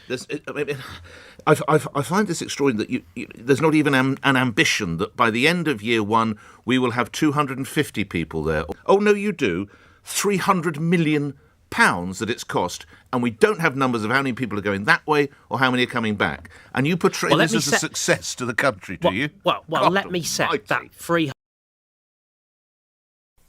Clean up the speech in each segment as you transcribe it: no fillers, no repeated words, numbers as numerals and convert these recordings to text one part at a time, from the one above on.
I find this extraordinary that there's not even an ambition that by the end of year one we will have 250 people there. Oh no, you do. £300 million that it's cost, and we don't have numbers of how many people are going that way or how many are coming back. And you portray this as a success to the country, do you? Well, let me set that 300.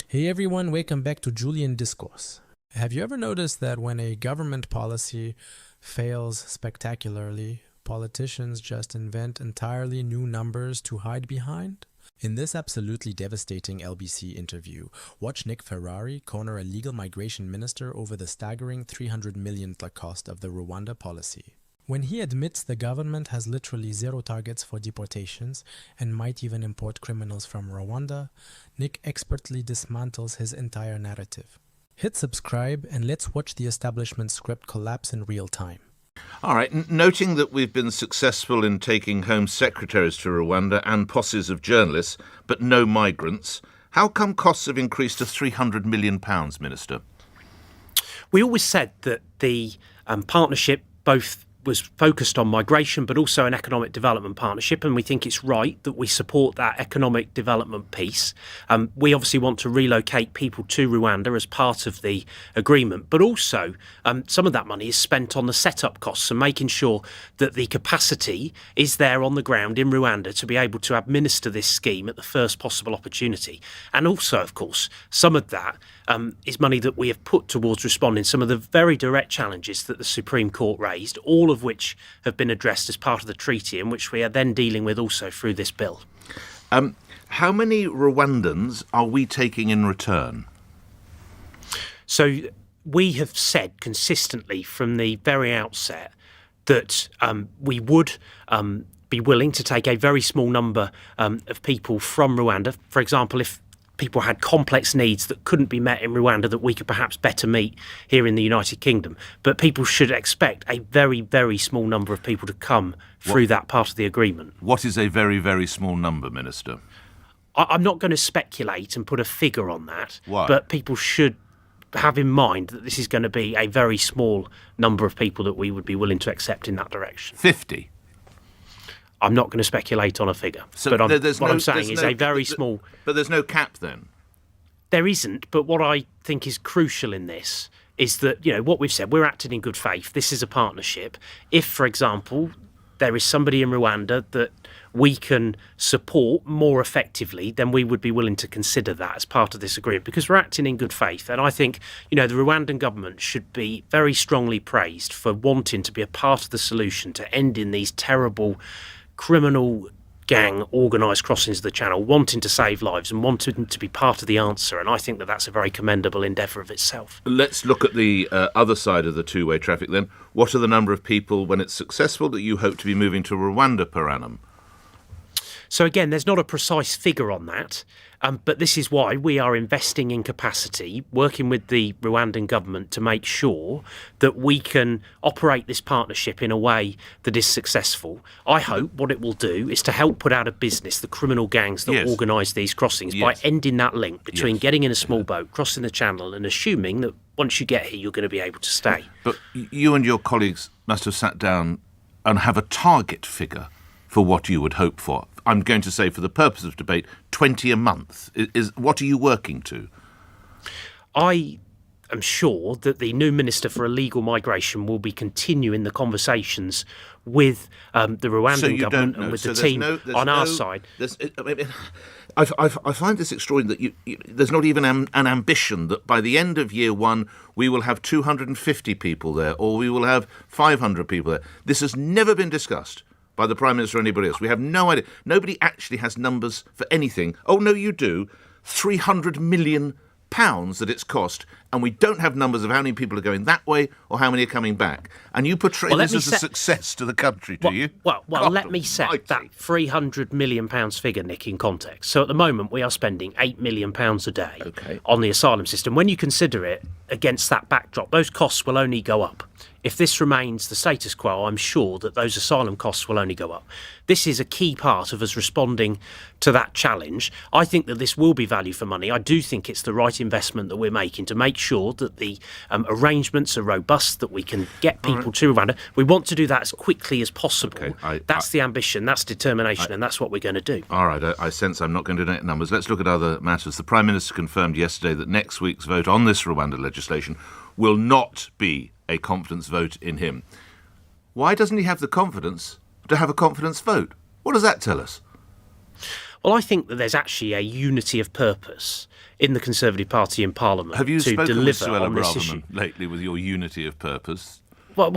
Hey everyone, welcome back to Julian Discourse. Have you ever noticed that when a government policy fails spectacularly, politicians just invent entirely new numbers to hide behind? In this absolutely devastating LBC interview, watch Nick Ferrari corner a legal migration minister over the staggering $300 million cost of the Rwanda policy. When he admits the government has literally zero targets for deportations and might even import criminals from Rwanda, Nick expertly dismantles his entire narrative. Hit subscribe and let's watch the establishment script collapse in real time. All right, noting that we've been successful in taking home secretaries to Rwanda and posses of journalists, but no migrants, how come costs have increased to £300 million, Minister? We always said that the partnership both was focused on migration but also an economic development partnership, and we think it's right that we support that economic development piece. We obviously want to relocate people to Rwanda as part of the agreement, but also some of that money is spent on the setup costs and making sure that the capacity is there on the ground in Rwanda to be able to administer this scheme at the first possible opportunity. And also, of course, some of that is money that we have put towards responding to some of the very direct challenges that the Supreme Court raised, all of which have been addressed as part of the treaty and which we are then dealing with also through this bill. How many Rwandans are we taking in return? So we have said consistently from the very outset that we would be willing to take a very small number of people from Rwanda. For example, if people had complex needs that couldn't be met in Rwanda that we could perhaps better meet here in the United Kingdom. But people should expect a very, very small number of people to come through that part of the agreement. What is a very, very small number, Minister? I'm not going to speculate and put a figure on that. Why? But people should have in mind that this is going to be a very small number of people that we would be willing to accept in that direction. 50? I'm not going to speculate on a figure, so but what I'm saying is a very small... But there's no cap then? There isn't, but what I think is crucial in this is that, what we've said, we're acting in good faith. This is a partnership. If, for example, there is somebody in Rwanda that we can support more effectively, then we would be willing to consider that as part of this agreement because we're acting in good faith. And I think, the Rwandan government should be very strongly praised for wanting to be a part of the solution to ending these terrible criminal gang organised crossings of the channel, wanting to save lives and wanting to be part of the answer. And I think that that's a very commendable endeavour of itself. Let's look at the other side of the two-way traffic then. What are the number of people, when it's successful, that you hope to be moving to Rwanda per annum? So again, there's not a precise figure on that, but this is why we are investing in capacity, working with the Rwandan government to make sure that we can operate this partnership in a way that is successful. I hope what it will do is to help put out of business the criminal gangs that organise these crossings by ending that link between getting in a small boat, crossing the channel and assuming that once you get here, you're going to be able to stay. But you and your colleagues must have sat down and have a target figure for what you would hope for. I'm going to say, for the purpose of debate, 20 a month. What are you working to? I am sure that the new Minister for Illegal Migration will be continuing the conversations with the Rwandan government and with the team on our side. I find this extraordinary that there's not even an ambition that by the end of year one we will have 250 people there or we will have 500 people there. This has never been discussed by the Prime Minister or anybody else. We have no idea. Nobody actually has numbers for anything. Oh, no, you do. £300 million that it's cost, and we don't have numbers of how many people are going that way or how many are coming back. And you portray this as a success to the country, do you? Well, let me set that £300 million figure, Nick, in context. So at the moment, we are spending £8 million a day on the asylum system. When you consider it against that backdrop, those costs will only go up. If this remains the status quo, I'm sure that those asylum costs will only go up. This is a key part of us responding to that challenge. I think that this will be value for money. I do think it's the right investment that we're making to make sure that the arrangements are robust, that we can get people to Rwanda. We want to do that as quickly as possible. Okay, that's the ambition, that's determination, and that's what we're going to do. All right, I sense I'm not going to donate numbers. Let's look at other matters. The Prime Minister confirmed yesterday that next week's vote on this Rwanda legislation will not be a confidence vote in him. Why doesn't he have the confidence to have a confidence vote? What does that tell us? Well, I think that there's actually a unity of purpose in the Conservative Party in Parliament Have you to spoken deliver with Suella on this issue. Braverman lately with your unity of purpose? Well,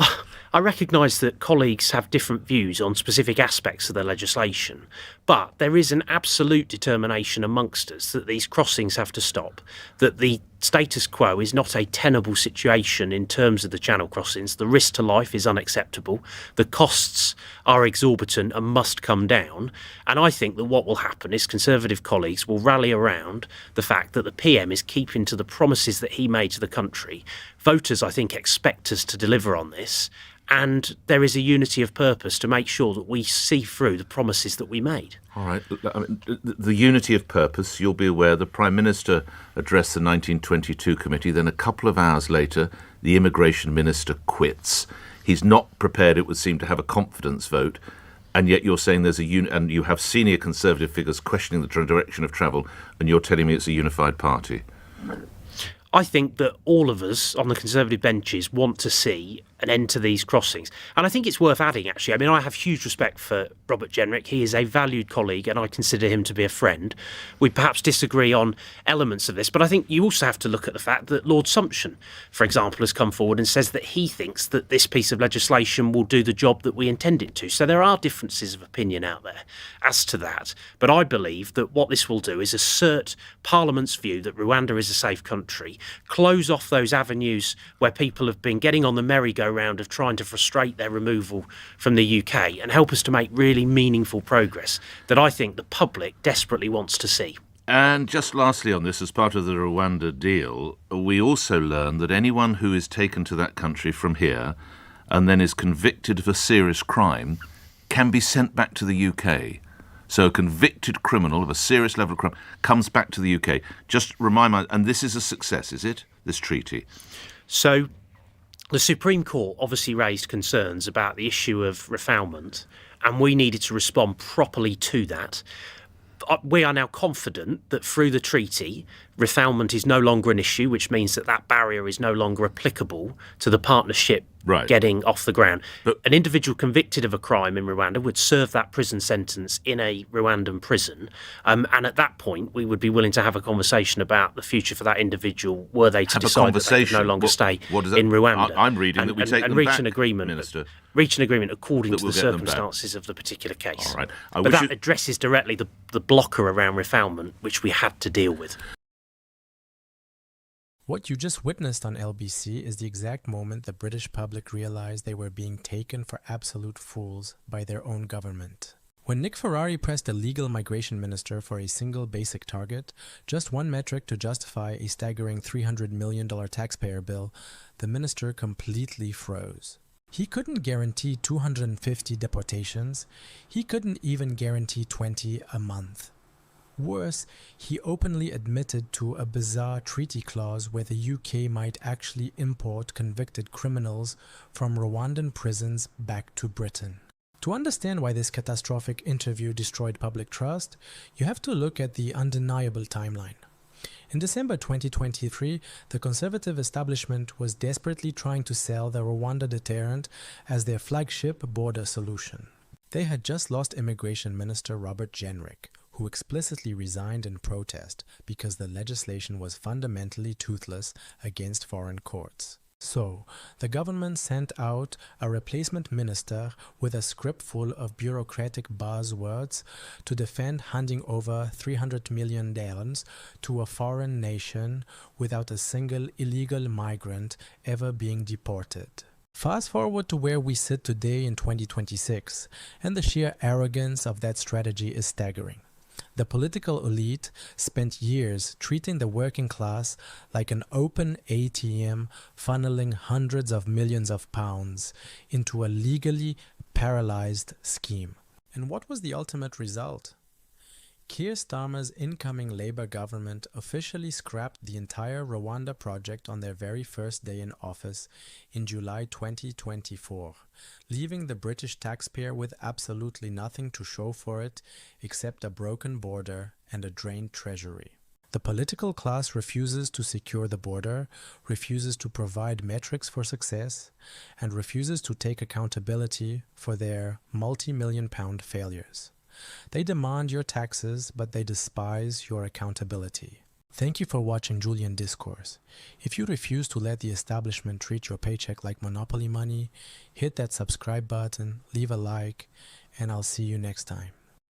I recognise that colleagues have different views on specific aspects of the legislation, but there is an absolute determination amongst us that these crossings have to stop, that the status quo is not a tenable situation in terms of the channel crossings. The risk to life is unacceptable. The costs are exorbitant and must come down. And I think that what will happen is Conservative colleagues will rally around the fact that the PM is keeping to the promises that he made to the country. Voters, I think, expect us to deliver on this. And there is a unity of purpose to make sure that we see through the promises that we made. All right. I mean, the unity of purpose, you'll be aware, the Prime Minister addressed the 1922 committee. Then a couple of hours later, the Immigration Minister quits. He's not prepared, it would seem, to have a confidence vote. And yet you're saying there's and you have senior Conservative figures questioning the direction of travel, and you're telling me it's a unified party. I think that all of us on the Conservative benches want to see an end to these crossings. And I think it's worth adding, actually. I mean, I have huge respect for Robert Jenrick. He is a valued colleague and I consider him to be a friend. We perhaps disagree on elements of this, but I think you also have to look at the fact that Lord Sumption, for example, has come forward and says that he thinks that this piece of legislation will do the job that we intend it to. So there are differences of opinion out there as to that. But I believe that what this will do is assert Parliament's view that Rwanda is a safe country, close off those avenues where people have been getting on the merry-go-round of trying to frustrate their removal from the UK, and help us to make really meaningful progress that I think the public desperately wants to see. And just lastly on this, as part of the Rwanda deal, we also learn that anyone who is taken to that country from here and then is convicted of a serious crime can be sent back to the UK. So a convicted criminal of a serious level of crime comes back to the UK. Just remind me, and this is a success, is it, this treaty? So the Supreme Court obviously raised concerns about the issue of refoulement, and we needed to respond properly to that. We are now confident that through the treaty, refoulement is no longer an issue, which means that that barrier is no longer applicable to the partnership getting off the ground. But an individual convicted of a crime in Rwanda would serve that prison sentence in a Rwandan prison. And at that point, we would be willing to have a conversation about the future for that individual, were they to decide that they could no longer stay in Rwanda. I'm reading that we take them reach back, an agreement, Minister. Reach an agreement according to the circumstances of the particular case. All right. But that addresses directly the blocker around refoulement, which we had to deal with. What you just witnessed on LBC is the exact moment the British public realized they were being taken for absolute fools by their own government. When Nick Ferrari pressed the legal migration minister for a single basic target, just one metric to justify a staggering $300 million taxpayer bill, the minister completely froze. He couldn't guarantee 250 deportations. He couldn't even guarantee 20 a month. Worse, he openly admitted to a bizarre treaty clause where the UK might actually import convicted criminals from Rwandan prisons back to Britain. To understand why this catastrophic interview destroyed public trust, you have to look at the undeniable timeline. In December 2023, the Conservative establishment was desperately trying to sell the Rwanda deterrent as their flagship border solution. They had just lost Immigration Minister Robert Jenrick, who explicitly resigned in protest because the legislation was fundamentally toothless against foreign courts. So, the government sent out a replacement minister with a script full of bureaucratic buzzwords to defend handing over $300 million to a foreign nation without a single illegal migrant ever being deported. Fast forward to where we sit today in 2026, and the sheer arrogance of that strategy is staggering. The political elite spent years treating the working class like an open ATM, funneling hundreds of millions of pounds into a legally paralyzed scheme. And what was the ultimate result? Keir Starmer's incoming Labour government officially scrapped the entire Rwanda project on their very first day in office in July 2024, leaving the British taxpayer with absolutely nothing to show for it except a broken border and a drained treasury. The political class refuses to secure the border, refuses to provide metrics for success, and refuses to take accountability for their multi-million-pound failures. They demand your taxes, but they despise your accountability. Thank you for watching Julian Discourse. If you refuse to let the establishment treat your paycheck like monopoly money, hit that subscribe button, leave a like, and I'll see you next time.